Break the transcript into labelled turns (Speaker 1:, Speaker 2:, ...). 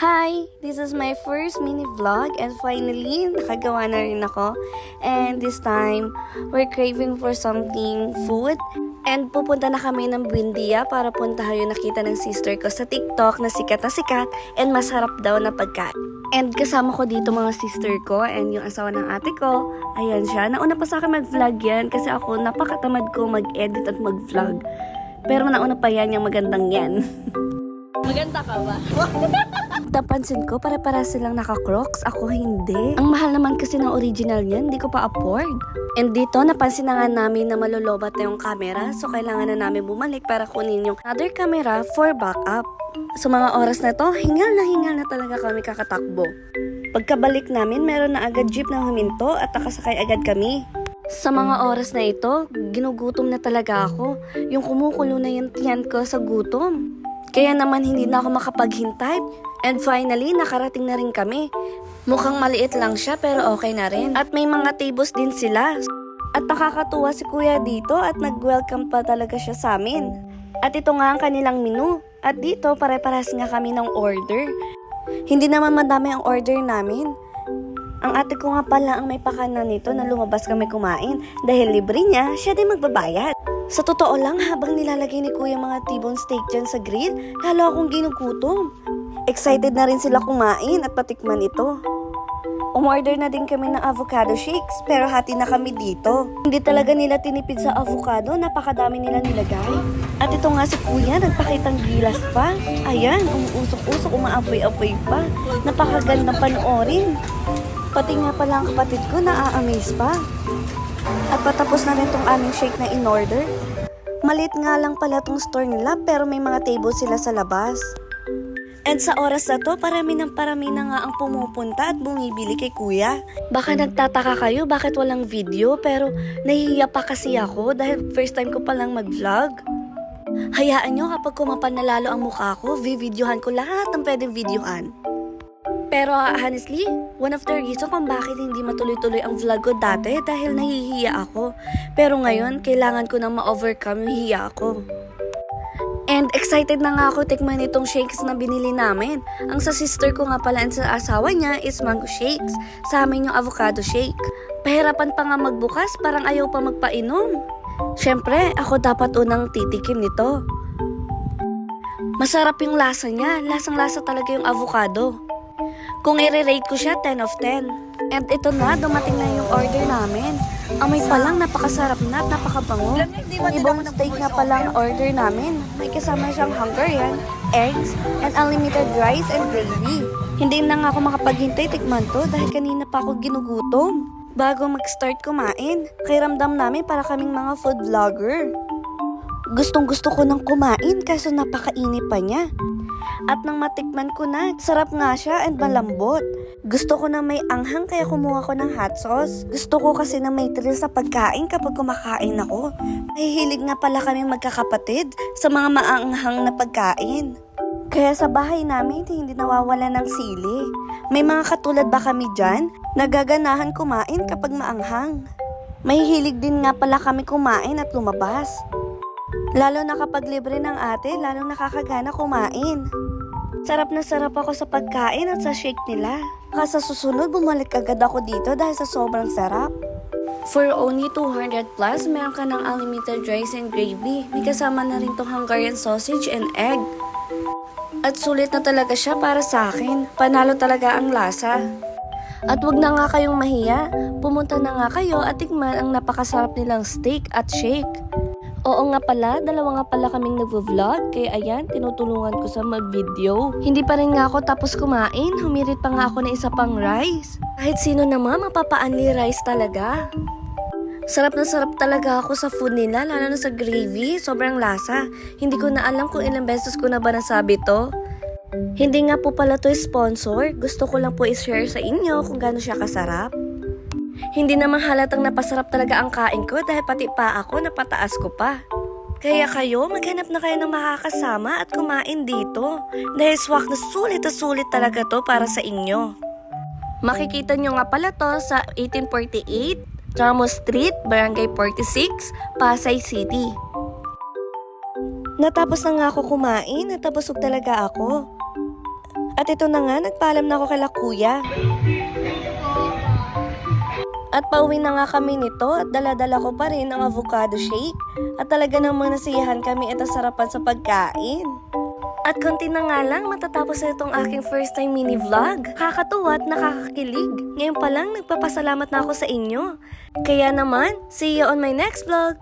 Speaker 1: Hi! This is my first mini vlog and finally, nakagawa na rin ako. And this time, we're craving for something food. And pupunta na kami ng Buendia para puntahan yung nakita ng sister ko sa TikTok na sikat and masarap daw na pagkain. And kasama ko dito mga sister ko and yung asawa ng ate ko. Ayan siya. Nauna pa sa akin mag-vlog yan kasi ako napakatamad ko mag-edit at mag-vlog. Pero nauna pa yan yung magandang yan. Maganda ka ba? Napansin ko, pare-para silang naka-crocs. Ako hindi. Ang mahal naman kasi ng original niyan, hindi ko pa afford. And dito, napansin na nga namin na malolobat na yung camera. So, kailangan na namin bumalik para kunin yung other camera for backup. Sa mga oras na to, hingal na talaga kami kakatakbo. Pagkabalik namin, meron na agad jeep na huminto at nakasakay agad kami. Sa mga oras na ito, ginugutom na talaga ako. Yung kumukulo na yung tiyan ko sa gutom. Kaya naman hindi na ako makapaghintay. And finally, nakarating na rin kami. Mukhang maliit lang siya pero okay na rin. At may mga tables din sila. At nakakatuwa si kuya dito at nag-welcome pa talaga siya sa amin. At ito nga ang kanilang menu. At dito, pare-parehas nga kami ng order. Hindi naman madami ang order namin. Ang ate ko nga pala ang may pakana nito na lumabas kami kumain. Dahil libre niya, siya din magbabayad. Sa totoo lang, habang nilalagay ni kuya mga T-bone steak dyan sa grill, lalo akong ginugutom. Excited na rin sila kumain at patikman ito. Umorder na din kami ng avocado shakes, pero hati na kami dito. Hindi talaga nila tinipid sa avocado, napakadami nila nilagay. At ito nga si kuya, nagpakitang gilas pa. Ayan, umuusok-usok, umaapoy-apoy pa. Napakagandang panoorin. Pati nga pala ang kapatid ko, naa-amaze pa. At patapos na rin tong aming shake na in-order. Maliit nga lang pala tong store nila, pero may mga table sila sa labas. And sa oras na to, parami na nga ang pumupunta at bumibili kay kuya. Baka nagtataka kayo bakit walang video, pero nahihiya pa kasi ako dahil first time ko palang mag-vlog. Hayaan nyo kapag kumapal na lalo ang mukha ko, videohan ko lahat ng pwedeng videohan. Pero honestly, one of the reasons kung bakit hindi matuloy-tuloy ang vlog ko dati dahil nahihiya ako. Pero ngayon, kailangan ko nang ma-overcome yung hiya ako. And excited na nga ako tikman itong shakes na binili namin. Ang sa sister ko nga pala and sa asawa niya is mango shakes. Sa amin yung avocado shake. Pahirapan pa nga magbukas, parang ayaw pa magpainom. Siyempre, ako dapat unang titikim nito. Masarap yung lasa niya. Lasang-lasa talaga yung avocado. Kung i-rate ko siya, 10 of 10. And ito na, dumating na yung order namin. Amoy pa lang, napakasarap na at napakabango. Ibang steak nga pala ang order namin. May kasama siyang Hungarian, eggs, and unlimited rice and gravy. Hindi na nga ako makapaghintay tikman to dahil kanina pa ako ginugutom. Bago mag-start kumain, kay ramdam namin para kaming mga food vlogger. Gustong gusto ko nang kumain kasi napakainit pa niya. At nang matikman ko na, sarap nga siya and malambot. Gusto ko na may anghang kaya kumuha ko ng hot sauce. Gusto ko kasi na may thrill sa pagkain kapag kumakain ako. Nahihilig nga pala kami magkakapatid sa mga maanghang na pagkain. Kaya sa bahay namin hindi nawawala ng sili. May mga katulad ba kami dyan? Nagaganahan kumain kapag maanghang. Mahihilig din nga pala kami kumain at lumabas. Lalo na kapag libre ng ate, lalong nakakagana kumain. Sarap na sarap ako sa pagkain at sa shake nila. Sa susunod, bumalik agad ako dito dahil sa sobrang sarap. For only 200 plus, meron ka ng unlimited rice and gravy. May kasama na rin tong Hungarian sausage and egg. At sulit na talaga siya para sa akin. Panalo talaga ang lasa. At wag na nga kayong mahiya. Pumunta na nga kayo at tikman ang napakasarap nilang steak at shake. Oo nga pala, dalawa nga pala kaming nagvo-vlog, kaya ayan, tinutulungan ko sa mag-video. Hindi pa rin nga ako tapos kumain, humirit pa nga ako ng isa pang rice. Kahit sino naman, mapapa-only rice talaga. Sarap na sarap talaga ako sa food nila, lalo na sa gravy, sobrang lasa. Hindi ko na alam kung ilang beses ko na ba nasabi to. Hindi nga po pala to sponsor, gusto ko lang po i-share sa inyo kung gaano siya kasarap. Hindi naman halatang napasarap talaga ang kain ko dahil pati pa ako napataas ko pa. Kaya kayo, maghanap na kayo ng makakasama at kumain dito. Dahil swak na sulit talaga to para sa inyo. Makikita nyo nga pala to sa 1848, Ramos Street, Barangay 46, Pasay City. Natapos na nga ako kumain, natapusog talaga ako. At ito na nga, nagpaalam na ako kay kuya. At pauwi na nga kami nito at dala-dala ko pa rin ang avocado shake. At talaga namang nasiyahan kami at sarapan sa pagkain. At konti na nga lang matatapos na itong aking first time mini vlog. Kakatuwa at nakakakilig. Ngayon pa lang nagpapasalamat na ako sa inyo. Kaya naman, see you on my next vlog.